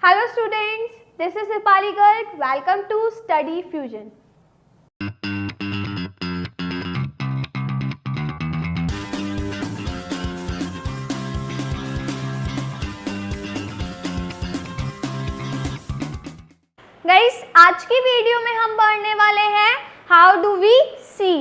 Hello students, this is Rupali Garg. Welcome to Study Fusion. Guys आज की video में हम पढ़ने वाले हैं हाउ डू वी सी।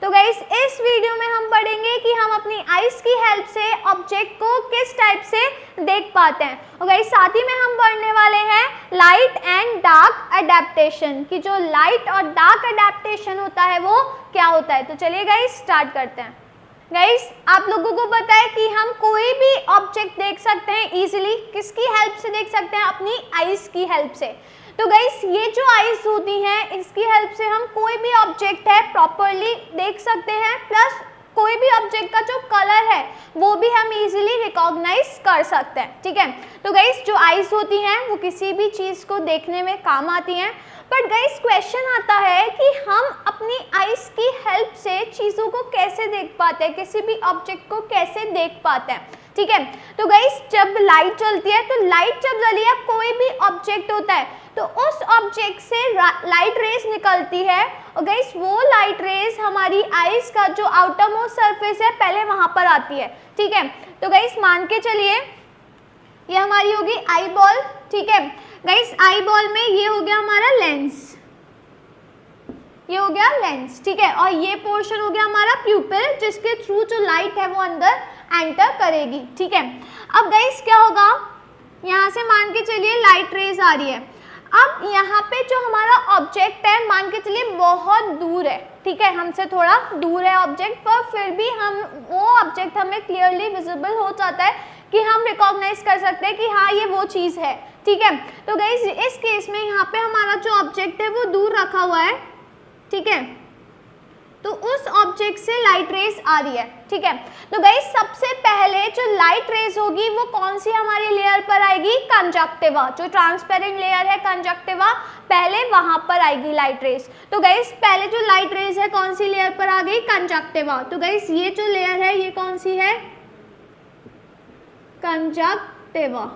तो गाइस इस वीडियो में हम पढ़ेंगे कि हम अपनी आइज की हेल्प से ऑब्जेक्ट को किस टाइप से देख पाते हैं। और गाइस साथ ही में हम पढ़ने वाले हैं लाइट एंड डार्क अडेप्टेशन, कि जो लाइट और डार्क अडेप्टेशन होता है वो क्या होता है। तो चलिए गाइस स्टार्ट करते हैं। गाइस आप लोगों को पता है कि हम कोई भी ऑब्जेक्ट देख सकते हैं इजीली, किसकी हेल्प से देख सकते हैं, अपनी आइज की हेल्प से। तो गाइस ये जो आइज होती हैं इसकी हेल्प से हम कोई भी ऑब्जेक्ट है प्रॉपरली देख सकते हैं, प्लस कोई भी ऑब्जेक्ट का जो कलर है वो भी हम इजीली रिकॉग्नाइज कर सकते हैं। ठीक है, तो गाइस जो आइज होती हैं वो किसी भी चीज़ को देखने में काम आती हैं। बट गाइस क्वेश्चन आता है कि हम अपनी आइज की हेल्प से चीज़ों को कैसे देख पाते हैं, किसी भी ऑब्जेक्ट को कैसे देख पाते हैं। ठीक है, तो गाइस जब लाइट चलती है, तो लाइट जब जली है कोई भी ऑब्जेक्ट होता है तो उस ऑब्जेक्ट से लाइट रेज निकलती है और गाइस वो लाइट रेज हमारी आइज का जो आउटर मोस्ट सरफेस है पहले वहां पर आती है। ठीक है, तो गाइस मान के चलिए ये हमारी होगी आई बॉल। ठीक है गाइस, आई बॉल में ये हो गया हमारा लेंस, ये हो गया लेंस। ठीक है, और ये पोर्शन हो गया हमारा प्यूपिल जिसके थ्रू जो लाइट है वो अंदर एंटर करेगी। ठीक है, अब गाइस क्या होगा, यहाँ से मान के चलिए लाइट रेज आ रही है। अब यहाँ पे जो हमारा ऑब्जेक्ट है मान के चलिए बहुत दूर है। ठीक है, हमसे थोड़ा दूर है ऑब्जेक्ट, पर फिर भी हम वो ऑब्जेक्ट हमें क्लियरली विजिबल हो जाता है कि हम रिकॉग्नाइज कर सकते हैं कि हाँ ये वो चीज़ है। ठीक है, तो गाइस इस केस में यहाँ पे हमारा जो ऑब्जेक्ट है वो दूर रखा हुआ है। ठीक है, तो उस ऑब्जेक्ट से लाइट रेज आ रही है। ठीक है, तो गाइस सबसे पहले जो लाइट रेज होगी वो कौन सी हमारी लेयर पर आएगी, कंजक्टिवा। जो ट्रांसपेरेंट लेयर है कंजक्टिवा, पहले वहां पर आएगी लाइट रेज। तो गाइस पहले जो लाइट रेज है कौन सी लेयर पर आ गई, कंजक्टिवा। तो गाइस ये जो लेयर है ये कौन सी है, कंजक्टिवा।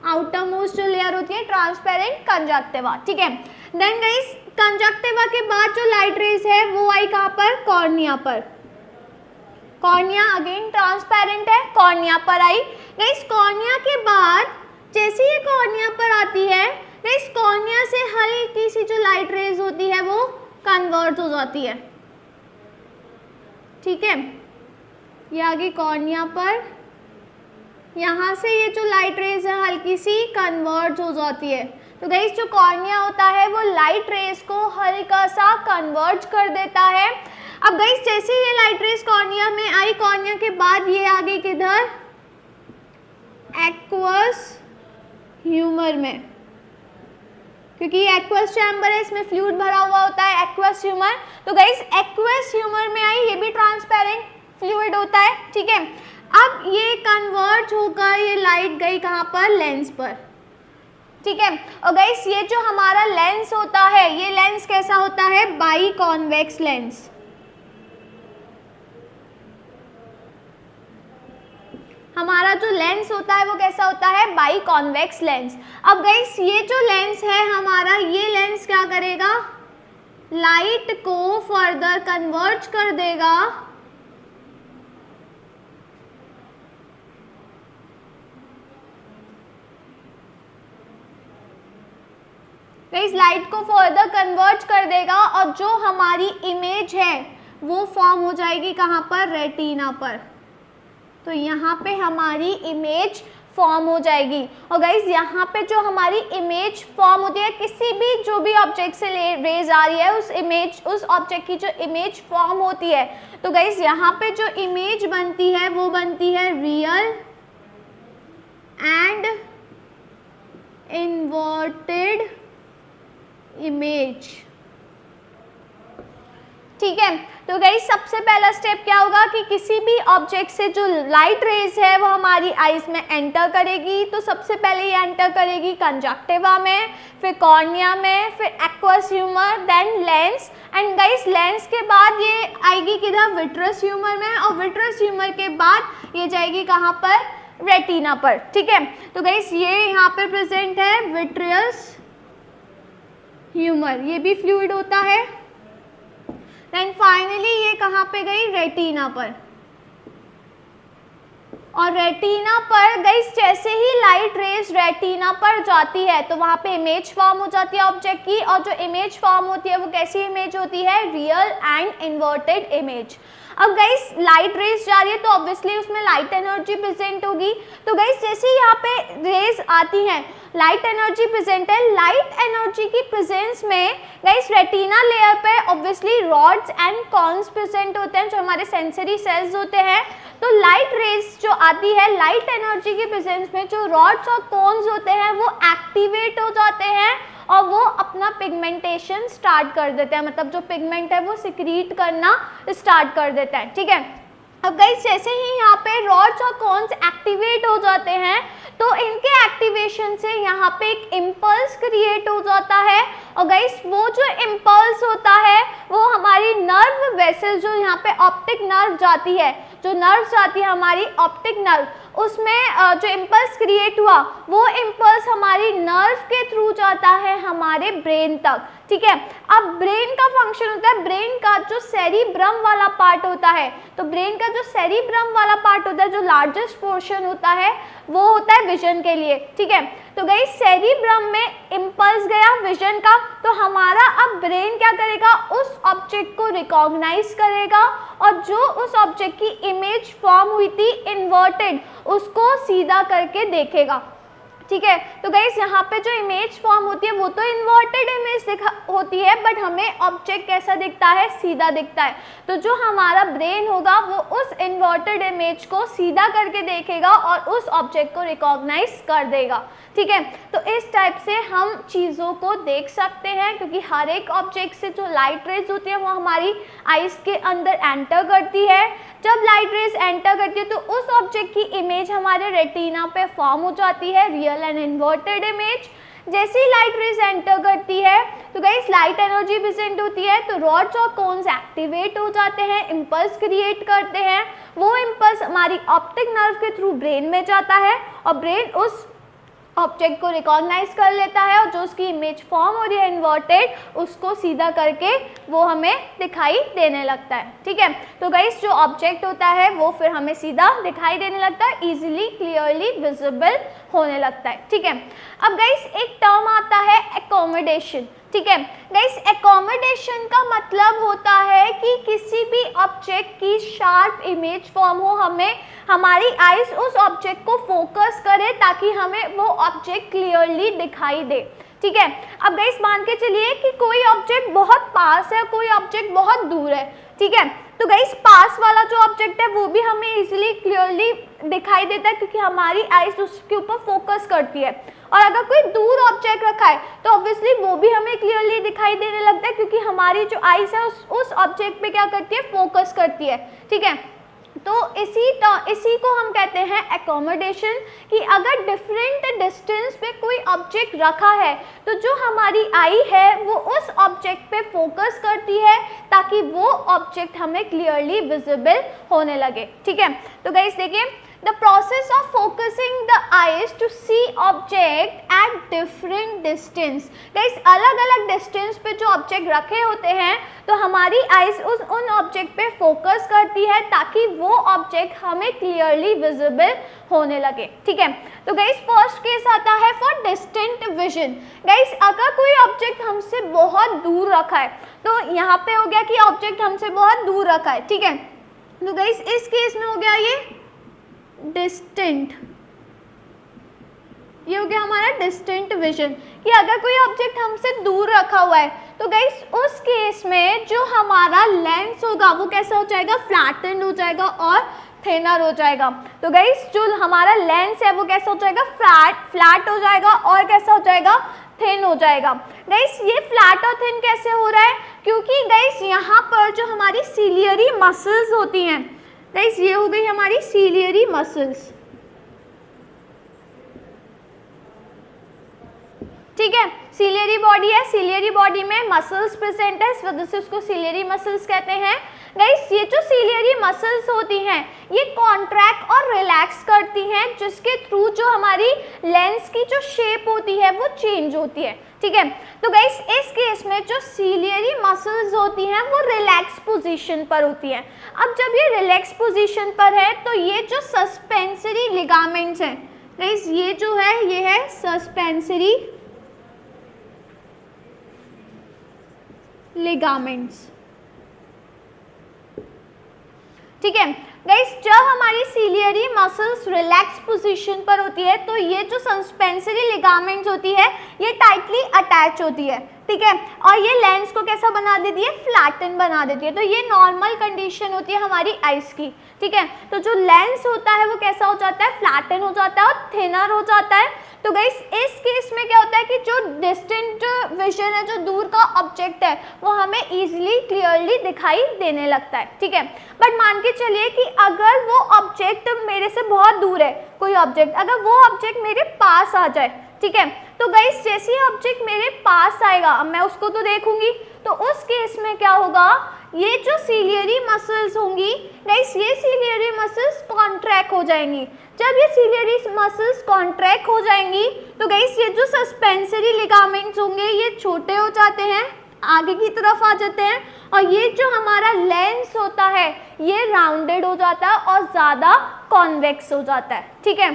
आउटर मोस्ट जो लेयर होती है ट्रांसपेरेंट कंजक्टिवा। ठीक है, देन गाइस कंजक्टिवा के बाद जो लाइट रेज है वो आई कहाँ पर, कॉर्निया पर। कॉर्निया अगेन ट्रांसपेरेंट है, कॉर्निया पर आई। गाइस कॉर्निया के बाद जैसे ये कॉर्निया पर आती है, गाइस कॉर्निया से हल्की सी जो लाइट रेज होती है वो कन्वर्ट हो जाती है। ठीक है, ये आ गई कॉर्निया पर, यहाँ से ये जो लाइट रेज है हल्की सी कन्वर्ट हो जाती है। तो गाइस जो कॉर्निया होता है वो लाइट रेज को हल्का सा कन्वर्ट कर देता है। अब गाइस जैसे ये लाइट रेज कॉर्निया में आई, कॉर्निया के बाद ये आ गई किधर, एक्वस ह्यूमर में, क्योंकि ये एक्वस चैम्बर है, इसमें फ्लूइड भरा हुआ होता है, एक्वस ह्यूमर। तो गाइस एक्वस ह्यूमर में आई, ये भी ट्रांसपेरेंट फ्लूइड होता है। ठीक है, अब ये कन्वर्ट होकर ये लाइट गई कहाँ पर, लेंस पर। ठीक है, और गाइस ये जो हमारा लेंस होता है ये लेंस कैसा होता है, बाई कॉन्वेक्स लेंस। हमारा जो लेंस होता है वो कैसा होता है, बाई कॉन्वेक्स लेंस। अब गाइस ये जो लेंस है हमारा, ये लेंस क्या करेगा, लाइट को फर्दर कन्वर्ट कर देगा इस लाइट को फर्दर कन्वर्ट कर देगा और जो हमारी इमेज है वो फॉर्म हो जाएगी कहाँ पर, रेटिना पर। तो यहाँ पे हमारी इमेज फॉर्म हो जाएगी। और गाइस यहाँ पे जो हमारी इमेज फॉर्म होती है, किसी भी जो भी ऑब्जेक्ट से रेज आ रही है उस ऑब्जेक्ट की जो इमेज फॉर्म होती है, तो गाइस यहाँ पे जो इमेज बनती है वो बनती है रियल एंड इन्वर्टेड इमेज। ठीक है, तो गाइस सबसे पहला स्टेप क्या होगा कि किसी भी ऑब्जेक्ट से जो लाइट रेज है वो हमारी आइज में एंटर करेगी। तो सबसे पहले ये एंटर करेगी कंजक्टिवा में, फिर कॉर्निया में, फिर aqueous humour, then lens. And guys lens के बाद ये आएगी किधर, विट्रस ह्यूमर में, और विट्रस ह्यूमर के बाद ये जाएगी कहाँ पर, रेटिना पर, ठीक है। तो गाइस ये यहाँ पे प्रेजेंट है विट्रियस ह्यूमर, ये भी फ्लूइड होता है। देन फाइनली ये कहाँ पे गई, रेटिना पर। और रेटिना पर गाइस जैसे ही लाइट रेज रेटिना पर जाती है तो वहाँ पे इमेज फॉर्म हो जाती है ऑब्जेक्ट की, और जो इमेज फॉर्म होती है वो कैसी इमेज होती है, रियल एंड इन्वर्टेड इमेज। अब गाइस लाइट रेज जा रही है तो ऑब्वियसली उसमें लाइट एनर्जी प्रेजेंट होगी। तो गाइस जैसे यहाँ पे रेज आती हैं, लाइट एनर्जी प्रेजेंट है, लाइट एनर्जी की प्रेजेंस में गाइस रेटिना लेयर पे obviously rods and cons present होते हैं, जो हमारे सेंसरी सेल्स होते हैं। तो लाइट रेज जो आती है लाइट एनर्जी की प्रेजेंस में, जो रॉड्स और कॉन्स होते हैं वो एक्टिवेट हो जाते हैं और वो अपना पिगमेंटेशन स्टार्ट कर देते हैं, मतलब जो पिगमेंट है वो सिक्रीट करना स्टार्ट कर देता है, ठीक है। अब गाइस जैसे ही यहाँ पे रॉड्स और कॉन्स एक्टिवेट हो जाते हैं तो इनके एक्टिवेशन से यहाँ पे एक इम्पल्स क्रिएट हो जाता है, और गाइस वो जो इम्पल्स होता है वो हमारी नर्व वेसल, जो यहाँ पे ऑप्टिक नर्व जाती है, जो नर्व जाती है हमारी ऑप्टिक नर्व, उसमें जो इम्पल्स क्रिएट हुआ वो इम्पल्स हमारी नर्व के थ्रू जाता है हमारे ब्रेन तक, ठीक है। अब ब्रेन का फंक्शन होता है, ब्रेन का जो सेरिब्रम वाला पार्ट होता है, तो ब्रेन का जो सेरिब्रम वाला पार्ट होता है, जो लार्जेस्ट पोर्शन होता है, वो होता है विजन के लिए, ठीक है। तो गाइस सेरिब्रम में इम्पल्स गया विजन का, तो हमारा अब ब्रेन क्या करेगा, उस ऑब्जेक्ट को रिकॉग्नाइज करेगा और जो उस ऑब्जेक्ट की इमेज फॉर्म हुई थी इन्वर्टेड, उसको सीधा करके देखेगा, ठीक है। तो गाइस यहाँ पे जो इमेज फॉर्म होती है वो तो इन्वर्टेड इमेज होती है, बट हमें ऑब्जेक्ट कैसा दिखता है, सीधा दिखता है। तो जो हमारा ब्रेन होगा वो उस इन्वर्टेड इमेज को सीधा करके देखेगा और उस ऑब्जेक्ट को रिकॉग्नाइज कर देगा, ठीक है। तो इस टाइप से हम चीज़ों को देख सकते हैं, क्योंकि हर एक ऑब्जेक्ट से जो लाइट रेज होती है वो हमारी आइज़ के अंदर एंटर करती है। जब लाइट रेज एंटर करती है तो उस ऑब्जेक्ट की इमेज हमारे रेटिना पे फॉर्म हो जाती है, रियल एंड इन्वर्टेड इमेज। जैसे ही लाइट रेज एंटर करती है तो गाइस लाइट एनर्जी प्रेजेंट होती है, तो रॉड्स और कोन्स एक्टिवेट हो जाते हैं, इम्पल्स क्रिएट करते हैं, वो इम्पल्स हमारी ऑप्टिक नर्व के थ्रू ब्रेन में जाता है और ब्रेन उस ऑब्जेक्ट को रिकॉग्नाइज कर लेता है और जो उसकी इमेज फॉर्म हो रही है इन्वर्टेड, उसको सीधा करके वो हमें दिखाई देने लगता है, ठीक है। तो गाइस जो ऑब्जेक्ट होता है वो फिर हमें सीधा दिखाई देने लगता है, इजीली क्लियरली विजिबल होने लगता है, ठीक है। अब गाइस एक टर्म आता है एकोमोडेशन, ठीक है। गाइस एकोमोडेशन का मतलब होता है कि किसी भी ऑब्जेक्ट की शार्प इमेज फॉर्म हो, हमें हमारी आइज उस ऑब्जेक्ट को फोकस करे ताकि हमें वो ऑब्जेक्ट क्लियरली दिखाई दे, ठीक है। अब गाइस मान के चलिए कि कोई ऑब्जेक्ट बहुत पास है, कोई ऑब्जेक्ट बहुत दूर है, ठीक है। तो गाइस पास वाला जो ऑब्जेक्ट है वो भी हमें इजीली क्लियरली दिखाई देता है क्योंकि हमारी आइज उसके ऊपर फोकस करती है, और अगर कोई दूर ऑब्जेक्ट रखा है तो ऑब्वियसली वो भी हमें क्लियरली दिखाई देने लगता है क्योंकि हमारी जो आइज है उस ऑब्जेक्ट पे क्या करती है, फोकस करती है, ठीक है। तो इसी को हम कहते हैं एकोमोडेशन, कि अगर डिफरेंट डिस्टेंस पे कोई ऑब्जेक्ट रखा है तो जो हमारी आई है वो उस ऑब्जेक्ट पे फोकस करती है ताकि वो ऑब्जेक्ट हमें क्लियरली विजिबल होने लगे, ठीक है। तो गाइस देखिए, the process of focusing the eyes to see object at different distance। Guys अलग अलग डिस्टेंस पे जो ऑब्जेक्ट रखे होते हैं तो हमारी आइज उन ऑब्जेक्ट पे फोकस करती है ताकि वो ऑब्जेक्ट हमें क्लियरली विजिबल होने लगे, ठीक है। तो गाइस फर्स्ट केस आता है फॉर डिस्टेंट विजन। गाइस अगर कोई ऑब्जेक्ट हमसे बहुत दूर रखा है, तो यहाँ पे हो गया कि ऑब्जेक्ट हमसे बहुत दूर रखा है, ठीक है। तो गाइस इस केस में हो गया ये डिस्टेंट, ये हो गया हमारा डिस्टेंट विजन, कि अगर कोई ऑब्जेक्ट हमसे दूर रखा हुआ है तो गाइस उस केस में जो हमारा लेंस होगा वो कैसा हो जाएगा, फ्लैटेंड हो जाएगा और थिनर हो जाएगा। तो गाइस जो हमारा लेंस है वो कैसा हो जाएगा, फ्लैट हो जाएगा और कैसा हो जाएगा, थिन हो जाएगा। गाइस ये फ्लैट और थिन कैसे हो रहा है, क्योंकि गाइस यहाँ पर जो हमारी सीलियरी मसल्स होती हैं, गाइस ये हो गई हमारी सीलियरी मसल्स, ठीक है। सिलियरी बॉडी है, सिलियरी बॉडी में मसल्स प्रेजेंट है, इस वजह से उसको सिलियरी मसल्स कहते हैं। गाइस ये जो सिलियरी मसल्स होती हैं ये कॉन्ट्रैक्ट और रिलैक्स करती हैं, जिसके थ्रू जो हमारी लेंस की जो शेप होती है वो चेंज होती है, ठीक है। तो गाइस इस केस में जो सिलियरी मसल्स होती हैं वो रिलैक्स पोजीशन पर होती हैं। अब जब ये रिलैक्स पोजीशन पर है तो ये जो सस्पेंसरी लिगामेंट्स हैं गाइस, ये जो है ये है सस्पेंसरी लिगामेंट्स, ठीक है। गाइस जब हमारी सिलियरी मसल्स रिलैक्स पोजीशन पर होती है तो ये जो सस्पेंसरी लिगामेंट्स होती है ये टाइटली अटैच होती है, ठीक है, और ये लेंस को कैसा बना देती है, फ्लैटन बना देती है। तो ये नॉर्मल कंडीशन होती है हमारी आइस की, ठीक है। तो जो लेंस होता है वो कैसा हो जाता है, फ्लैटन हो जाता है और थिनर हो जाता है। तो गाइस इस केस में क्या होता है कि जो डिस्टेंट विजन है, जो दूर का ऑब्जेक्ट है, वो हमें इजीली क्लियरली दिखाई देने लगता है, ठीक है। बट मान के चलिए कि अगर वो ऑब्जेक्ट मेरे से बहुत दूर है, कोई ऑब्जेक्ट, अगर वो ऑब्जेक्ट मेरे पास आ जाए, ठीक है, तो गाइस जैसे ही ऑब्जेक्ट मेरे पास आएगा, अब मैं उसको तो देखूंगी, तो उस केस में क्या होगा, ये जो सिलियरी मसल्स होंगी गाइस, ये सिलियरी मसल्स कॉन्ट्रैक्ट हो जाएंगी। जब ये सिलियरी मसल्स कॉन्ट्रैक्ट हो जाएंगी तो गाइस ये जो सस्पेंसरी लिगामेंट्स होंगे ये छोटे हो जाते हैं, आगे की तरफ आ जाते हैं, और ये जो हमारा लेंस होता है ये राउंडेड हो जाता है और ज़्यादा कॉन्वेक्स हो जाता है, ठीक है।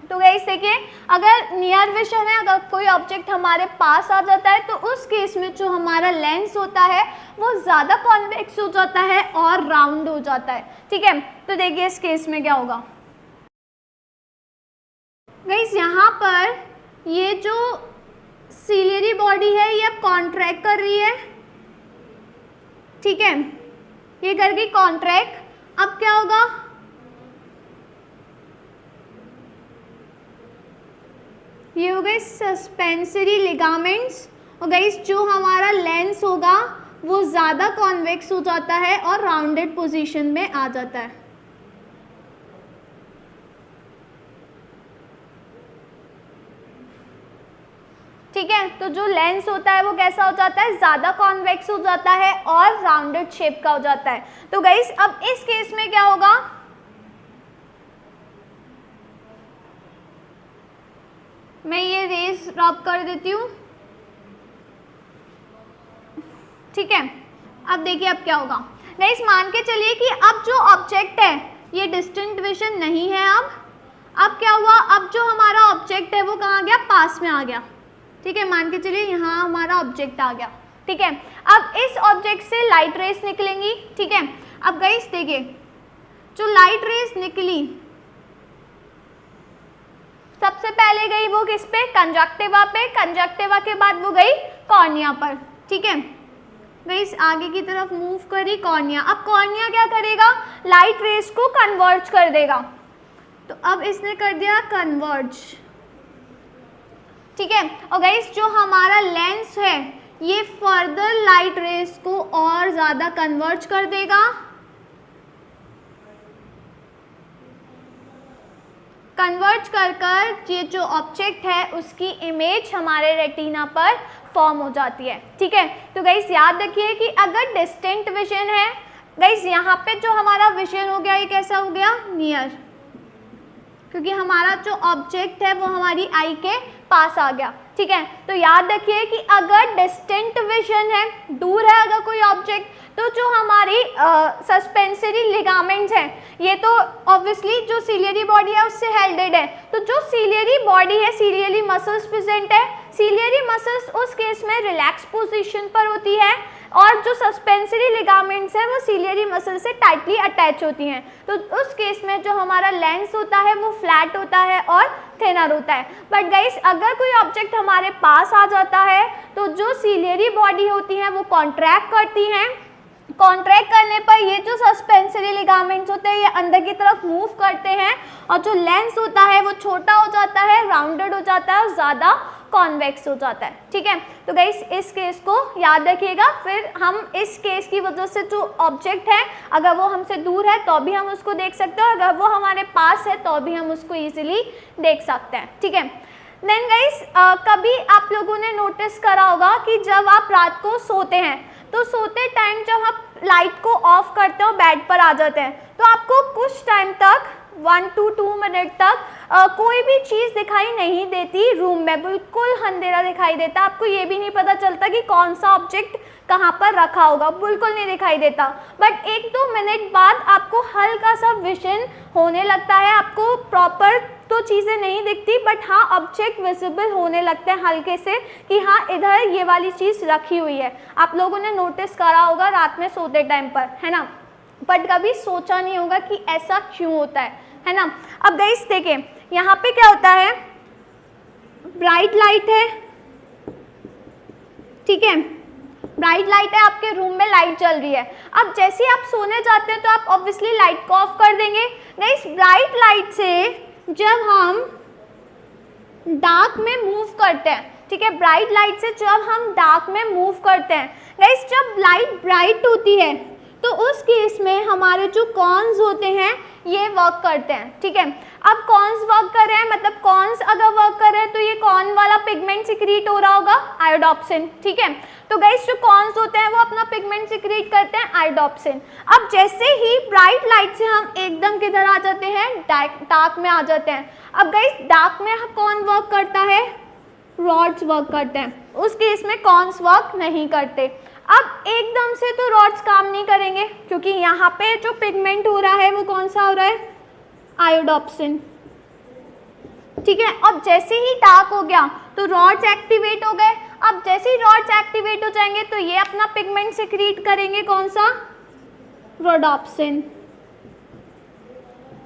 तो गाइस देखिए, अगर नियर विजन है, अगर कोई ऑब्जेक्ट हमारे पास आ जाता है तो उस केस में जो हमारा लेंस होता है वो ज़्यादा कॉन्वेक्स हो जाता है और राउंड हो जाता है, ठीक है। तो देखिए इस केस में क्या होगा गाइस, यहाँ पर ये जो सिलियरी बॉडी है ये अब कॉन्ट्रैक्ट कर रही है, ठीक है, ये कर गई कॉन्ट्रैक्ट। अब क्या होगा, ये हो गए सस्पेंसरी लिगामेंट्स, और गाइस जो हमारा लेंस होगा वो ज़्यादा कॉन्वेक्स हो जाता है और राउंडेड पोजीशन में आ जाता है, ठीक है। तो जो लेंस होता है वो कैसा हो जाता है, ज़्यादा कॉन्वेक्स हो जाता है और राउंडेड शेप का हो जाता है। तो गाइस अब इस केस में क्या होगा, मैं ये रेस ड्रॉप कर देती हूँ, ठीक है। अब देखिए अब क्या होगा गाइस, मान के चलिए कि अब जो ऑब्जेक्ट है ये डिस्टेंट विजन नहीं है। अब क्या हुआ, अब जो हमारा ऑब्जेक्ट है वो कहाँ गया, पास में आ गया, ठीक है। मान के चलिए यहाँ हमारा ऑब्जेक्ट आ गया, ठीक है। अब इस ऑब्जेक्ट से लाइट रेस निकलेंगी, ठीक है। अब गाइस देखिए जो लाइट रेस निकली सबसे पहले गई वो किस पे, कंजक्टिवा पे, कंजक्टिवा के बाद वो गई कॉर्निया पर, ठीक है। गाइस आगे की तरफ मूव करी कॉर्निया। अब कॉर्निया क्या करेगा, लाइट रेस को कन्वर्ज कर देगा, तो अब इसने कर दिया कन्वर्ज, ठीक है। और गाइस जो हमारा लेंस है ये फर्दर लाइट रेस को और ज़्यादा कन्वर्ज कर देगा, कन्वर्ज कर ये जो ऑब्जेक्ट है उसकी इमेज हमारे रेटिना पर फॉर्म हो जाती है, ठीक है। तो गाइस याद रखिए कि अगर डिस्टेंट विजन है गाइस, यहाँ पे जो हमारा विजन हो गया ये कैसा हो गया, नियर, क्योंकि हमारा जो ऑब्जेक्ट है वो हमारी आई के पास आ गया, ठीक है। तो याद रखिए कि अगर डिस्टेंट विजन है, दूर है अगर कोई ऑब्जेक्ट, तो जो हमारी सस्पेंसरी लिगामेंट्स हैं ये तो ऑब्वियसली जो सिलियरी बॉडी है उससे हेल्डेड है। तो जो सिलियरी बॉडी है, सिलियरी मसल्स प्रेजेंट है, सिलियरी मसल्स उस केस में रिलैक्स पोजीशन पर होती है, और जो सस्पेंसरी लिगामेंट्स है वो सिलियरी मसल से टाइटली अटैच होती हैं। तो उस केस में जो हमारा लेंस होता है वो फ्लैट होता है और थिनर होता है। बट गाइस अगर कोई ऑब्जेक्ट हमारे पास आ जाता है तो जो सिलियरी बॉडी होती हैं वो कॉन्ट्रैक्ट करती हैं, कॉन्ट्रैक्ट करने पर ये जो सस्पेंसरी लिगामेंट्स होते हैं ये अंदर की तरफ मूव करते हैं, और जो लेंस होता है वो छोटा हो जाता है, राउंडेड हो जाता है और ज़्यादा कॉन्वेक्स हो जाता है, ठीक है। तो गाइस इस केस को याद रखिएगा। फिर हम इस केस की वजह से जो ऑब्जेक्ट है अगर वो हमसे दूर है तो भी हम उसको देख सकते हैं, और अगर वो हमारे पास है तो भी हम उसको ईजिली देख सकते हैं, ठीक है। देन गाइस कभी आप लोगों ने नोटिस करा होगा कि जब आप रात को सोते हैं तो सोते टाइम जब आप लाइट को ऑफ करते हो बेड पर आ जाते हैं तो आपको कुछ टाइम तक 1 to 2 मिनट तक कोई भी चीज़ दिखाई नहीं देती, रूम में बिल्कुल अंधेरा दिखाई देता, आपको ये भी नहीं पता चलता कि कौन सा ऑब्जेक्ट कहाँ पर रखा होगा, बिल्कुल नहीं दिखाई देता। बट 1-2 मिनट बाद आपको हल्का सा विजन होने लगता है, आपको प्रॉपर तो चीज़ें नहीं दिखती बट हाँ ऑब्जेक्ट विजिबल होने लगते हैं हल्के से कि हाँ इधर ये वाली चीज़ रखी हुई है। आप लोगों ने नोटिस करा होगा रात में सोते टाइम पर, है ना, बट कभी सोचा नहीं होगा कि ऐसा क्यों होता है ना। अब गाइस देखिए यहाँ पे क्या होता है, ब्राइट लाइट है, ठीक है, ब्राइट लाइट है, आपके रूम में लाइट चल रही है। अब जैसे ही आप सोने जाते हैं तो आप ऑब्वियसली लाइट को ऑफ कर देंगे। गाइस ब्राइट लाइट से जब हम डार्क में मूव करते हैं, ठीक है, ब्राइट लाइट से जब हम डार्क में मूव करते हैं, गाइस जब लाइट ब्राइट होती है तो उस केस में हमारे जो कॉन्स होते हैं ये वर्क करते हैं, ठीक है। अब कॉन्स वर्क कर रहे हैं, मतलब कॉन्स अगर वर्क कर रहे हैं तो ये कॉन वाला पिगमेंट सिक्रीट हो रहा होगा आयोडोप्सिन, ठीक है। तो गाइस जो कॉन्स होते हैं वो अपना पिगमेंट सिक्रीट करते हैं आयोडोप्सिन। अब जैसे ही ब्राइट लाइट से हम एकदम किधर आ जाते हैं, डार्क में आ जाते हैं। अब गाइस डार्क में कौन वर्क करता है, रॉड्स वर्क करते हैं, उस केस में कॉन्स वर्क नहीं करते। अब एकदम से तो रॉड्स काम नहीं करेंगे क्योंकि यहाँ पे जो पिगमेंट हो रहा है वो कौन सा हो रहा है, आयोडोप्सिन, ठीक है। अब जैसे ही डार्क हो गया तो रॉड्स एक्टिवेट हो गए। अब जैसे ही रॉड्स एक्टिवेट हो जाएंगे तो ये अपना पिगमेंट सिक्रीट करेंगे, कौन सा, रोडोप्सिन,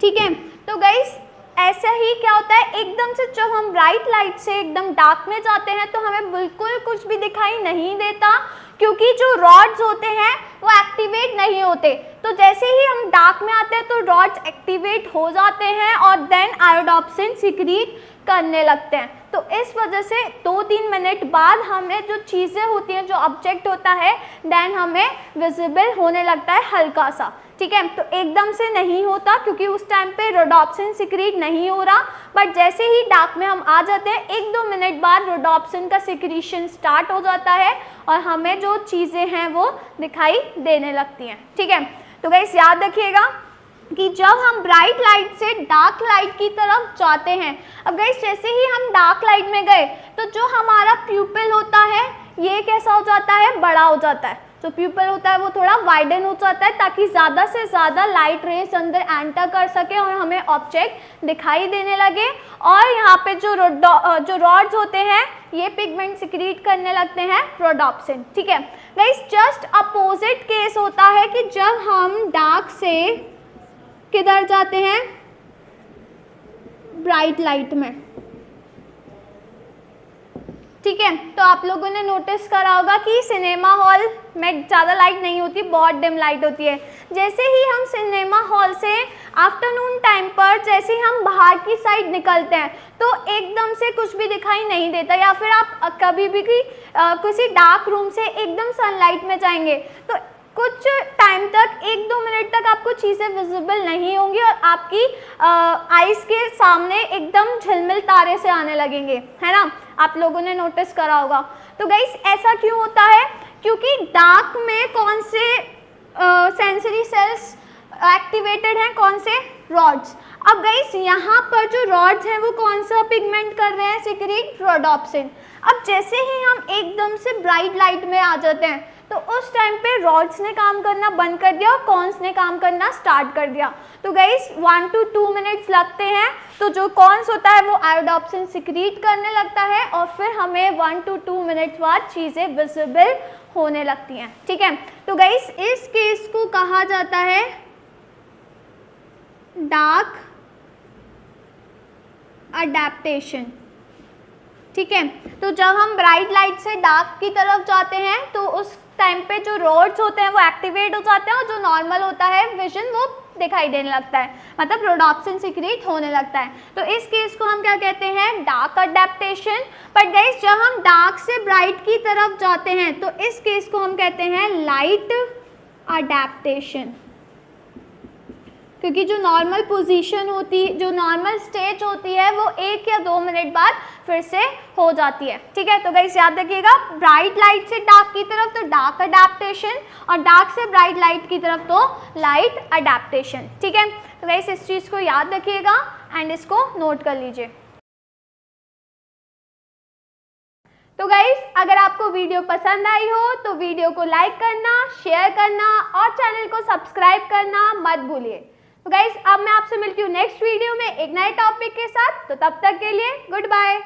ठीक है। तो गाइस ऐसा ही क्या होता है, एकदम से जब हम ब्राइट लाइट से एकदम डार्क में जाते हैं तो हमें बिल्कुल कुछ भी दिखाई नहीं देता क्योंकि जो रॉड्स होते हैं वो एक्टिवेट नहीं होते। तो जैसे ही हम डार्क में आते हैं तो रॉड्स एक्टिवेट हो जाते हैं और देन आयोडोप्सिन सिक्रीट करने लगते हैं। तो इस वजह से 2-3 मिनट बाद हमें जो चीज़ें होती हैं, जो ऑब्जेक्ट होता है, देन हमें विजिबल होने लगता है हल्का सा, ठीक है। तो एकदम से नहीं होता क्योंकि उस टाइम पे रोडोप्सिन सिक्रीट नहीं हो रहा, बट जैसे ही डार्क में हम आ जाते हैं 1-2 मिनट बाद रोडोप्सिन का सिक्रीशन स्टार्ट हो जाता है और हमें जो चीज़ें हैं वो दिखाई देने लगती हैं, ठीक है। तो गाइस याद रखिएगा कि जब हम ब्राइट लाइट से डार्क लाइट की तरफ जाते हैं, अब गाइस जैसे ही हम डार्क लाइट में गए तो जो हमारा प्यूपिल होता है ये कैसा हो जाता है, बड़ा हो जाता है। जो प्यूपिल होता है वो थोड़ा वाइडन हो जाता है ताकि ज़्यादा से ज़्यादा लाइट रेस अंदर एंटर कर सके और हमें ऑब्जेक्ट दिखाई देने लगे। और यहाँ पे जो रॉड्स होते हैं ये पिगमेंट सिक्रीट करने लगते हैं रोडोप्सिन, ठीक है। गाइस जस्ट अपोजिट केस होता है कि जब हम डार्क से किधर जाते हैं, ब्राइट लाइट में, ठीक है। तो आप लोगों ने नोटिस करा होगा कि सिनेमा हॉल में ज़्यादा लाइट नहीं होती, बहुत डिम लाइट होती है। जैसे ही हम सिनेमा हॉल से आफ्टरनून टाइम पर जैसे ही हम बाहर की साइड निकलते हैं तो एकदम से कुछ भी दिखाई नहीं देता, या फिर आप कभी भी किसी डार्क रूम से एकदम सनलाइट में जाएंगे तो कुछ टाइम तक 1-2 मिनट तक आपको चीज़ें विजिबल नहीं होंगी और आपकी आइज़ के सामने एकदम झिलमिल तारे से आने लगेंगे, है ना। आप लोगों ने नोटिस करा होगा। तो गाइस ऐसा क्यों होता है, क्योंकि डार्क में कौन से सेंसरी सेल्स एक्टिवेटेड हैं, कौन से, रॉड्स। अब गाइस यहाँ पर जो रॉड्स हैं वो कौन सा पिगमेंट कर रहे हैं, सिक्रीट, रोडोप्सिन। अब जैसे ही हम एकदम से ब्राइट लाइट में आ जाते हैं तो उस टाइम पे रॉड्स ने काम करना बंद कर दिया और कॉन्स ने काम करना स्टार्ट कर दिया। तो गाइस 1 to 2 मिनट्स लगते हैं, तो जो कॉन्स होता है वो आयोडोप्सिन सिक्रीट करने लगता है और फिर हमें 1 to 2 मिनट्स बाद चीज़ें विजिबल होने लगती हैं, ठीक है। तो गाइस इस केस को कहा जाता है डार्क अडैप्टेशन, ठीक है। तो जब हम ब्राइट लाइट से डार्क की तरफ जाते हैं तो उस टाइम पे जो रॉड्स होते हैं वो एक्टिवेट हो जाते हैं और जो नॉर्मल होता है विजन वो दिखाई देने लगता है, मतलब रोडोप्सिन सिक्रीट होने लगता है। तो इस केस को हम क्या कहते हैं, डार्क अडैप्टेशन। बट गाइस जब हम डार्क से ब्राइट की तरफ जाते हैं तो इस केस को हम कहते हैं लाइट अडैप्टेशन। क्योंकि जो नॉर्मल पोजीशन होती, जो नॉर्मल स्टेज होती है वो 1 या 2 मिनट बाद फिर से हो जाती है। ठीक है, तो गाइस याद रखिएगा, ब्राइट लाइट से डार्क की तरफ तो डार्क अडेप्टेशन, और डार्क से ब्राइट लाइट की तरफ तो लाइट अडेप्टेशन। ठीक है, तो गाइस इस चीज़ को याद रखिएगा एंड इसको नोट कर लीजिए। तो गाइस अगर आपको वीडियो पसंद आई हो तो वीडियो को लाइक करना, शेयर करना और चैनल को सब्सक्राइब करना मत भूलिए। तो गाइस अब मैं आपसे मिलती हूँ नेक्स्ट वीडियो में एक नए टॉपिक के साथ, तो तब तक के लिए गुड बाय।